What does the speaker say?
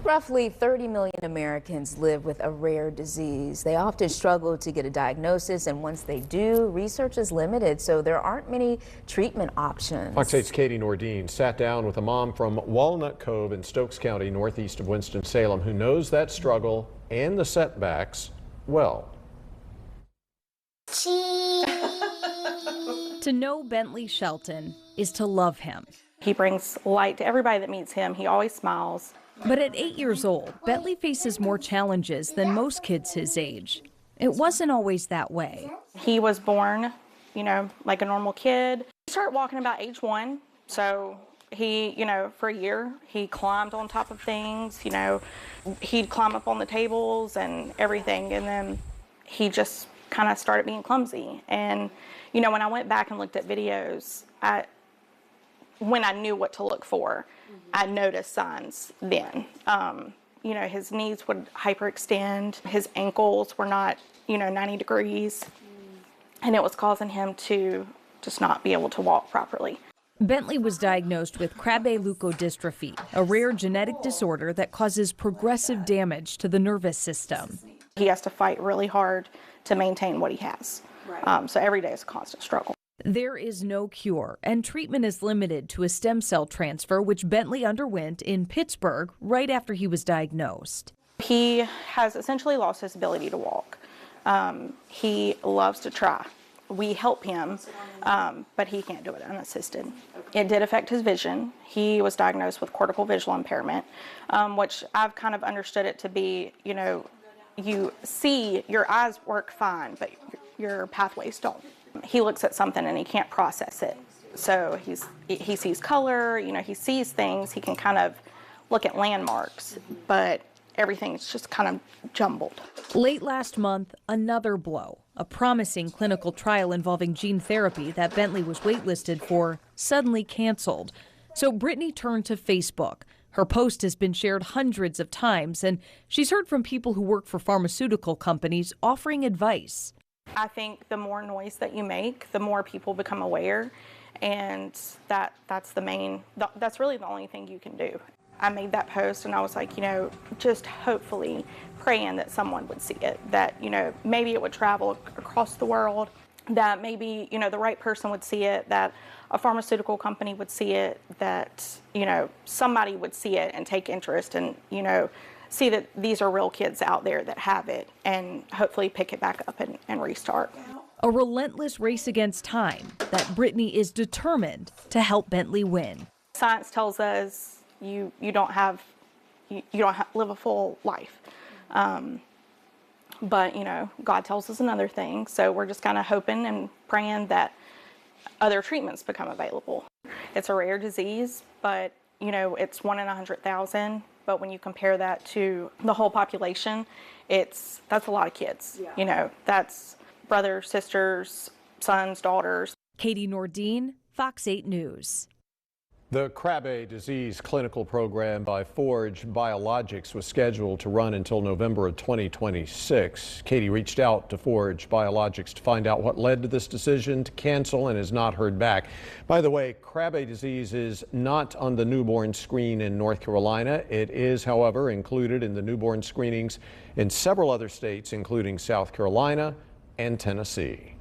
Roughly 30 million Americans live with a rare disease. They often struggle to get a diagnosis, and once they do, research is limited, so there aren't many treatment options. Fox 8's Katie Nordine sat down with a mom from Walnut Cove in Stokes County, northeast of Winston-Salem, who knows that struggle and the setbacks well. To know Bentley Shelton is to love him. He brings light to everybody that meets him. He always smiles. But at 8 years old, Bentley faces more challenges than most kids his age. It wasn't always that way. He was born, like a normal kid. He started walking about age 1. So he, for a year, he climbed on top of things, he'd climb up on the tables and everything. And then he just kind of started being clumsy. And, when I went back and looked at videos, when I knew what to look for, I noticed signs then. His knees would hyperextend, his ankles were not, 90 degrees, and it was causing him to just not be able to walk properly. Bentley was diagnosed with Krabbe leukodystrophy, a rare genetic disorder that causes progressive damage to the nervous system. He has to fight really hard to maintain what he has. So every day is a constant struggle. There is no cure, and treatment is limited to a stem cell transfer, which Bentley underwent in Pittsburgh right after he was diagnosed. He has essentially lost his ability to walk. He loves to try. We help him, but he can't do it unassisted. It did affect his vision. He was diagnosed with cortical visual impairment, which I've kind of understood it to be, you see your eyes work fine, but your pathways don't. He looks at something and he can't process it. So he sees color, he sees things, he can kind of look at landmarks, but everything's just kind of jumbled. Late last month, another blow. A promising clinical trial involving gene therapy that Bentley was waitlisted for suddenly canceled. So Brittany turned to Facebook. Her post has been shared hundreds of times, and she's heard from people who work for pharmaceutical companies offering advice. I think the more noise that you make, the more people become aware, and that's really the only thing you can do. I made that post and I was like, just hopefully praying that someone would see it, that, maybe it would travel across the world, that maybe, the right person would see it, that a pharmaceutical company would see it, that, somebody would see it and take interest and, see that these are real kids out there that have it and hopefully pick it back up and restart. A relentless race against time that Brittany is determined to help Bentley win. Science tells us you don't live a full life. But, God tells us another thing. So we're just kind of hoping and praying that other treatments become available. It's a rare disease, but, it's 1 in 100,000. But when you compare that to the whole population, that's a lot of kids. Yeah. That's brothers, sisters, sons, daughters. Katie Nordine, Fox 8 News. The Krabbe disease clinical program by Forge Biologics was scheduled to run until November of 2026. Katie reached out to Forge Biologics to find out what led to this decision to cancel and has not heard back. By the way, Krabbe disease is not on the newborn screen in North Carolina. It is, however, included in the newborn screenings in several other states, including South Carolina and Tennessee.